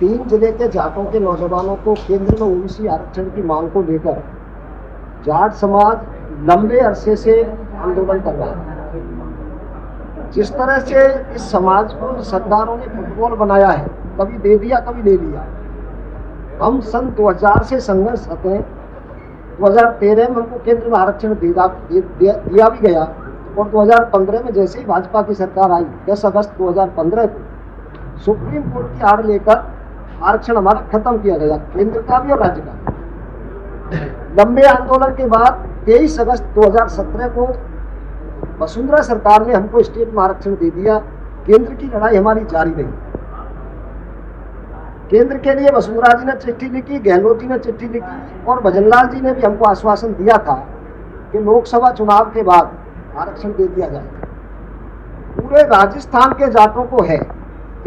3 जिले के जाटों के नौजवानों को केंद्र में ओबीसी आरक्षण की मांग को लेकर जाट समाज लंबे अरसे से आंदोलन कर रहा है। जिस तरह से इस समाज को सरकारों ने फुटबॉल बनाया है, कभी दे दिया कभी ले लिया। हम सन 2000 से संघर्ष करते हैं। 2013 में हमको केंद्र में आरक्षण दिया भी गया और 2015 में जैसे ही भाजपा की सरकार आई 10 अगस्त 2015 को सुप्रीम कोर्ट की आड़ लेकर आरक्षण हमारा खत्म किया गया, केंद्र का भी और राज्य का भी। लंबे आंदोलन के बाद 23 अगस्त 2017 को वसुंधरा सरकार ने हमको स्टेट में आरक्षण दे दिया। केंद्र की लड़ाई हमारी जारी रही। केंद्र के लिए वसुंधरा जी ने चिट्ठी लिखी, गहलोत जी ने चिट्ठी लिखी और भजनलाल जी ने भी हमको आश्वासन दिया था कि लोकसभा चुनाव के बाद आरक्षण दे दिया जाएगा। पूरे राजस्थान के जाटों को है,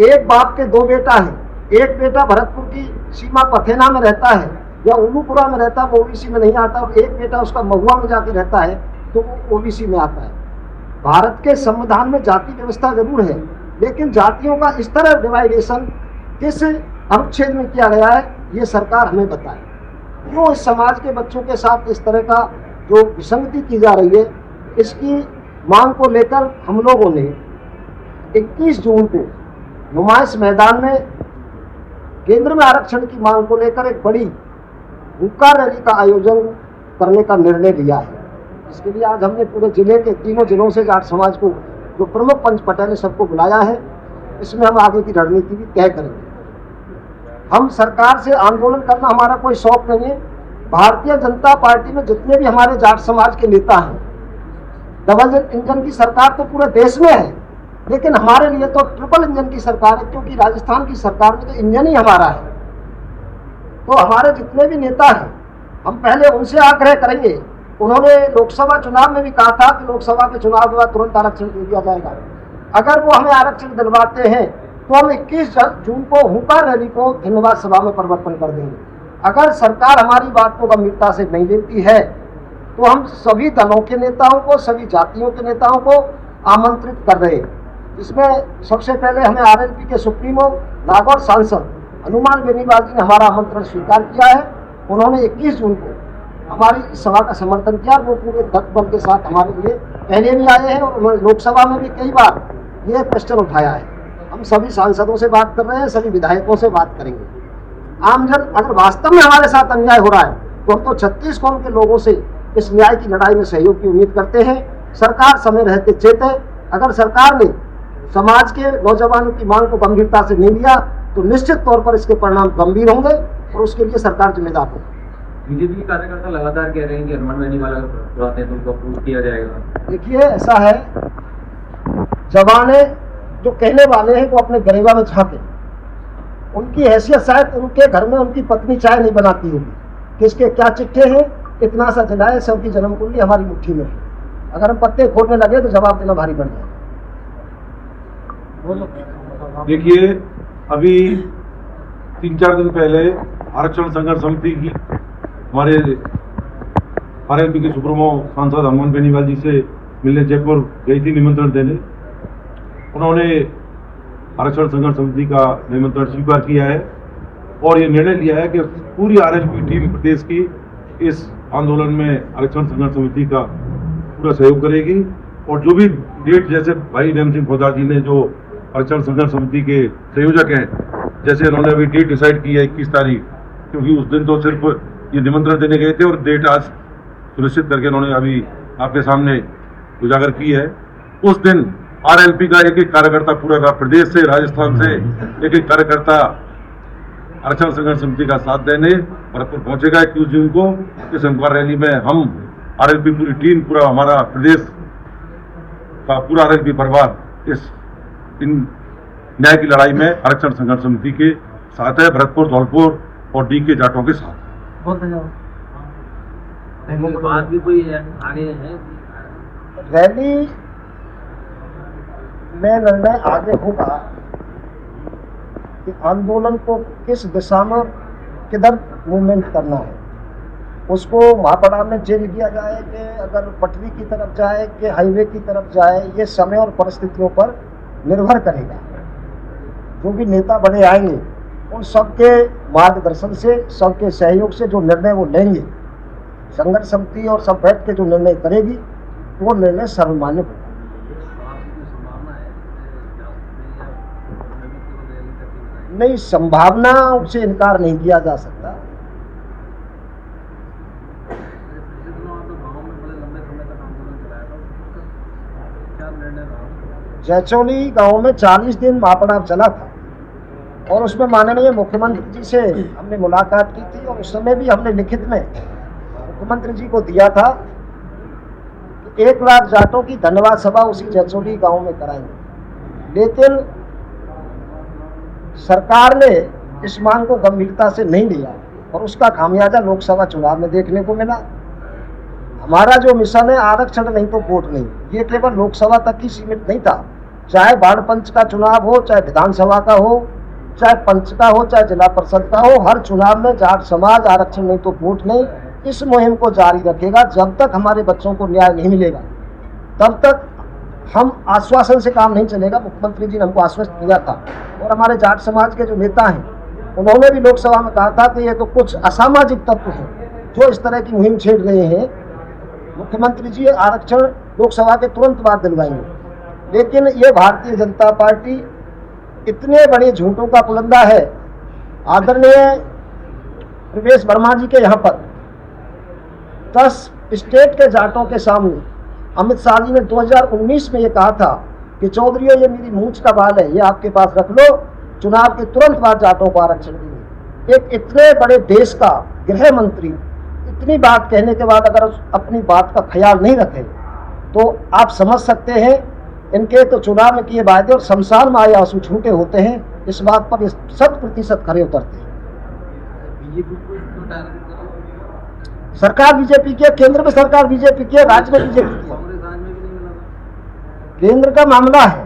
एक बाप के 2 बेटा हैं। एक बेटा भरतपुर की सीमा पथेना में रहता है या उलूपुरा में रहता है, वो ओबीसी में नहीं आता, और एक बेटा उसका महुआ में जाके रहता है तो वो ओबीसी में आता है। भारत के संविधान में जाति व्यवस्था जरूर है, लेकिन जातियों का इस तरह डिवाइडेशन किस अनुच्छेद में किया गया है, ये सरकार हमें बताए। क्यों इस समाज के बच्चों के साथ इस तरह का जो विसंगति की जा रही है, इसकी मांग को लेकर हम लोगों ने 21 जून को नुमाइश मैदान में केंद्र में आरक्षण की मांग को लेकर एक बड़ी हुक्का रैली का आयोजन करने का निर्णय लिया है। इसके लिए आज हमने पूरे जिले के 3 जिलों से जाट समाज को, जो प्रमुख पंच पटेल है, सबको बुलाया है। इसमें हम आगे की रणनीति भी तय करेंगे। हम सरकार से आंदोलन करना हमारा कोई शौक नहीं है। भारतीय जनता पार्टी में जितने भी हमारे जाट समाज के नेता हैं, डबल इंजन की सरकार तो पूरे देश में है, लेकिन हमारे लिए तो ट्रिपल इंजन की सरकार है, क्योंकि राजस्थान की सरकार में तो इंजन ही हमारा है। तो हमारे जितने भी नेता हैं, हम पहले उनसे आग्रह करेंगे। उन्होंने लोकसभा चुनाव में भी कहा था कि लोकसभा के चुनाव के बाद तुरंत आरक्षण दे दिया जाएगा। अगर वो हमें आरक्षण दिलवाते हैं तो हम 21 जून को हुक्का रैली को धन्यवाद सभा में परिवर्तन कर देंगे। अगर सरकार हमारी बात को गंभीरता से नहीं लेती है तो हम सभी दलों के नेताओं को, सभी जातियों के नेताओं को आमंत्रित कर रहे हैं। इसमें सबसे पहले हमें आरएलपी के सुप्रीमो नागौर सांसद हनुमान बेनीवाल जी ने हमारा आमंत्रण स्वीकार किया है। उन्होंने 21 जून को हमारी इस सभा का समर्थन किया। वो पूरे दत्त बल के साथ हमारे लिए पहले भी आए हैं और उन्होंने लोकसभा में भी कई बार ये क्वेश्चन उठाया है। हम सभी सांसदों से बात कर रहे हैं, सभी विधायकों से बात करेंगे। आमजन अगर वास्तव में हमारे साथ अन्याय हो रहा है तो हम तो 36 कौम के लोगों से इस न्याय की लड़ाई में सहयोग की उम्मीद करते हैं। सरकार समय रहते चेते। अगर सरकार ने समाज के नौजवानों की मांग को गंभीरता से नहीं लिया तो निश्चित तौर पर इसके परिणाम गंभीर होंगे और उसके लिए सरकार जिम्मेदार होगी। बीजेपी कार्यकर्ता लगातार कह रहे हैं कि हनुमान बेनीवाल बुलाते हैं तो उनको अप्रूव किया जाएगा। देखिए, ऐसा है, जवाने जो कहने वाले हैं वो अपने गरेबा में झांके। उनकी हैसियत शायद उनके घर में उनकी पत्नी चाय नहीं बनाती होगी, किसके क्या चिट्ठे हैं इतना सा जलाए, सबकी जन्म कुंडली हमारी मुट्ठी में है। अगर हम पत्ते खोलने लगे तो जवाब देना भारी पड़ जाए। देखिए, अभी 3-4 दिन पहले आरक्षण संघर्ष समिति की हमारे आरएलपी के सुप्रीमो सांसद हनुमान बेनीवाल जी से मिलने जयपुर गई थी निमंत्रण देने। उन्होंने आरक्षण संघर्ष समिति का निमंत्रण स्वीकार किया है और ये निर्णय लिया है कि पूरी आरएलपी टीम प्रदेश की इस आंदोलन में आरक्षण संघर्ष समिति का पूरा सहयोग करेगी। और जो भी डेट, जैसे भाई नेम सिंह फौजदार जी ने जो आरक्षण संघर्ष समिति के संयोजक हैं, जैसे उन्होंने अभी डेट डिसाइड की है 21 तारीख, क्योंकि उस दिन तो सिर्फ ये निमंत्रण देने गए थे और डेट आज सुनिश्चित करके उन्होंने अभी आपके सामने उजागर की है। उस दिन आरएलपी का एक कार्यकर्ता पूरा प्रदेश से, राजस्थान से एक कार्यकर्ता आरक्षण संघर्ष समिति का साथ देने भरतपुर पहुंचेगा 21 जून को। इस हुक्का रैली में हम आरएलपी पूरी टीम, पूरा हमारा प्रदेश का पूरा आरएलपी परिवार इन न्याय की लड़ाई में आरक्षण संघर्ष समिति के साथ है, भरतपुर, धौलपुर और डी के जाटों के साथ। बात भी कोई आगे है रैली में निर्णय आगे होगा कि आंदोलन को किस दिशा में किधर मूवमेंट करना है। उसको महापड़ा में जेल किया जाए कि अगर पटरी की तरफ जाए कि हाईवे की तरफ जाए, ये समय और परिस्थितियों पर निर्भर करेगा। जो भी नेता बड़े आएंगे उन सबके मार्गदर्शन से, सबके सहयोग से जो निर्णय वो लेंगे, संघर्ष समिति और सब बैठ के जो निर्णय करेगी वो निर्णय सर्वमान्य होगा। नहीं, संभावना से इनकार नहीं किया जा सकता। जैचौली गांव में 40 दिन महापड़ाव चला था और उसमें माननीय मुख्यमंत्री जी से हमने मुलाकात की थी और उस समय भी हमने लिखित में मुख्यमंत्री जी को दिया था कि 1 लाख जाटों की धन्यवाद सभा उसी जैचौली गांव में कराएंगे। लेकिन सरकार ने इस मांग को गंभीरता से नहीं लिया और उसका खामियाजा लोकसभा चुनाव में देखने को मिला। हमारा जो मिशन है आरक्षण नहीं तो वोट नहीं, ये केवल लोकसभा तक ही सीमित नहीं था। चाहे वार्ड पंच का चुनाव हो, चाहे विधानसभा का हो, चाहे पंच का हो, चाहे जिला परिषद का हो, हर चुनाव में जाट समाज आरक्षण नहीं तो वोट नहीं इस मुहिम को जारी रखेगा। जब तक हमारे बच्चों को न्याय नहीं मिलेगा तब तक हम आश्वासन से काम नहीं चलेगा। मुख्यमंत्री जी ने हमको आश्वस्त किया था और हमारे जाट समाज के जो नेता हैं उन्होंने भी लोकसभा में कहा था कि ये तो कुछ असामाजिक तत्व हैं जो इस तरह की मुहिम छेड़ रहे हैं। मुख्यमंत्री जी आरक्षण लोकसभा के तुरंत बाद दिलवाएंगे। लेकिन ये भारतीय जनता पार्टी इतने बड़े झूठों का पुलंदा है। आदरणीय प्रवेश वर्मा जी के यहाँ पर 10 स्टेट के जाटों के सामने अमित शाह जी ने 2019 में ये कहा था कि चौधरीओ ये मेरी मूंछ का बाल है, ये आपके पास रख लो, चुनाव के तुरंत बाद जाटों को आरक्षण देंगे। एक इतने बड़े देश का गृह मंत्री इतनी बात कहने के बाद अगर अपनी बात का ख्याल नहीं रखे तो आप समझ सकते हैं इनके तो चुनाव में किए वायदे और शमशान में आए आंसू छूटे होते हैं। इस बात पर 100% खरे उतरते हैं। सरकार बीजेपी की है, केंद्र में सरकार बीजेपी की है, राज्य में बीजेपी की है। केंद्र का मामला है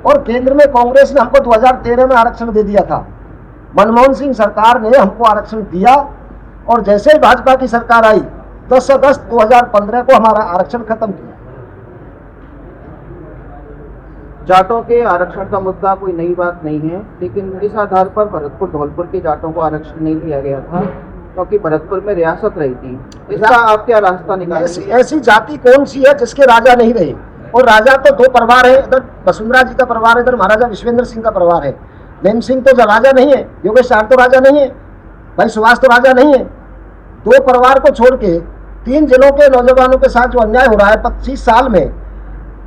और केंद्र में कांग्रेस ने हमको 2013 में आरक्षण दे दिया था। मनमोहन सिंह सरकार ने हमको आरक्षण दिया और जैसे ही भाजपा की सरकार आई 10 अगस्त 2015 को हमारा आरक्षण खत्म किया। जाटों के आरक्षण का मुद्दा कोई नई बात नहीं है, लेकिन इस आधार पर भरतपुर धौलपुर के जाटों को आरक्षण नहीं दिया गया था क्योंकि भरतपुर में रियासत रही थी। इसका आप क्या रास्ता निकालेंगे? ऐसी जाति कौन सी है जिसके राजा नहीं रहे? और राजा तो 2 परिवार है, इधर वसुंधरा जी का परिवार है, इधर महाराजा विश्वेंद्र सिंह का परिवार है। नेम सिंह तो राजा नहीं है, योगेश चार तो राजा नहीं है, भाई सुभाष तो राजा नहीं है। 2 परिवार को छोड़ के 3 जिलों के नौजवानों के साथ जो अन्याय हो रहा है 25 साल में,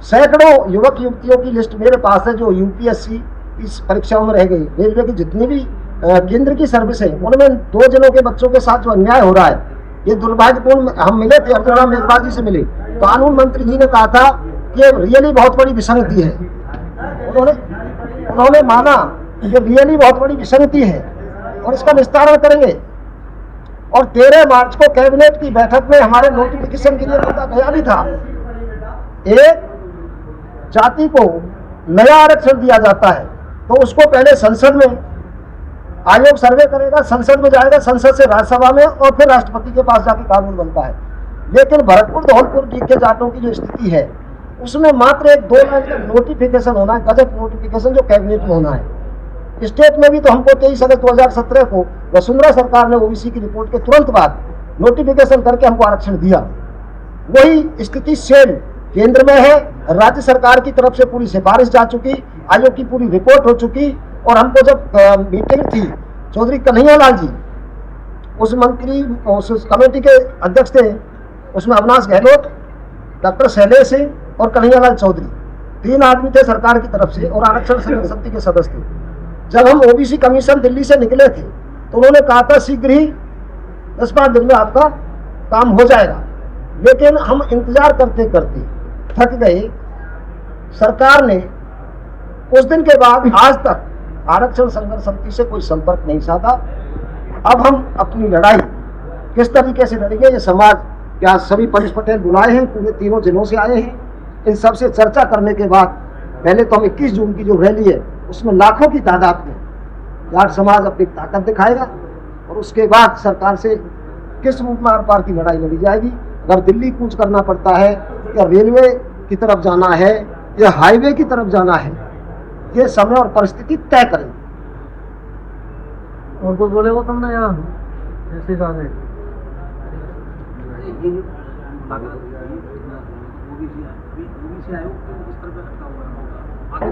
सैकड़ों युवक युवतियों की लिस्ट मेरे पास है जो यूपीएससी इस परीक्षाओं में रह गई। रेलवे की जितनी भी केंद्र की सर्विस है उनमें 2 जिलों के बच्चों के साथ जो अन्याय हो रहा है ये दुर्भाग्यपूर्ण। हम मिले थे अर्जुन मेघवाल जी से मिले, कानून मंत्री जी ने कहा था कि रियली बहुत बड़ी विसंगति है। उन्होंने माना कि रियली बहुत बड़ी विसंगति है और इसका निस्तारण करेंगे। और 13 मार्च को कैबिनेट की बैठक में हमारे नोटिफिकेशन के लिए मुद्दा गया भी था। एक जाति को नया आरक्षण दिया जाता है तो उसको पहले संसद में आयोग सर्वे करेगा, संसद में जाएगा, संसद से राज्यसभा में और फिर राष्ट्रपति के पास जाके कानून बनता है। लेकिन भरतपुर धौलपुर के जाटों की जो स्थिति है उसमें मात्र एक 2 लाइन का नोटिफिकेशन होना है, गजट नोटिफिकेशन जो कैबिनेट में होना है। स्टेट में भी तो हमको 23 अगस्त 2017 को वसुंधरा सरकार ने ओबीसी की रिपोर्ट के तुरंत बाद नोटिफिकेशन करके हमको आरक्षण दिया। वही स्थिति सेम केंद्र में है, राज्य सरकार की तरफ से पूरी सिफारिश जा चुकी, आयोग की पूरी रिपोर्ट हो चुकी। और हमको जब मीटिंग थी चौधरी कन्हैयालाल जी उस मंत्री उस कमेटी के अध्यक्ष थे, उसमें अविनाश गहलोत, डॉक्टर शैलेश सिंह और कन्हैयालाल चौधरी 3 आदमी थे सरकार की तरफ से और आरक्षण समिति के सदस्य थे। जब हम ओबीसी कमीशन दिल्ली से निकले थे तो उन्होंने कहा था शीघ्र ही 10-5 दिन में आपका काम हो जाएगा। लेकिन हम इंतजार करते करते थक गए। सरकार ने उस दिन के बाद आज तक आरक्षण संघर्ष समिति से कोई संपर्क नहीं साधा। अब हम अपनी लड़ाई किस तरीके से लड़ेंगे, ये समाज क्या सभी परेश पटेल बुलाए हैं, पूरे 3 जिलों से आए हैं। इन सब से चर्चा करने के बाद पहले तो हम 21 जून की जो रैली है उसमें लाखों की तादाद में जाट समाज अपनी ताकत दिखाएगा और उसके बाद सरकार से किस रूप में आर पार की लड़ाई लड़ी जाएगी। अगर दिल्ली कूच करना पड़ता है या रेलवे की तरफ जाना है या हाईवे की तरफ जाना है, ये समय और परिस्थिति तय करेंगे। और कुछ बोले वो तुमने यार ऐसी बात है ओबीसी आयोग किस तरह का हुआ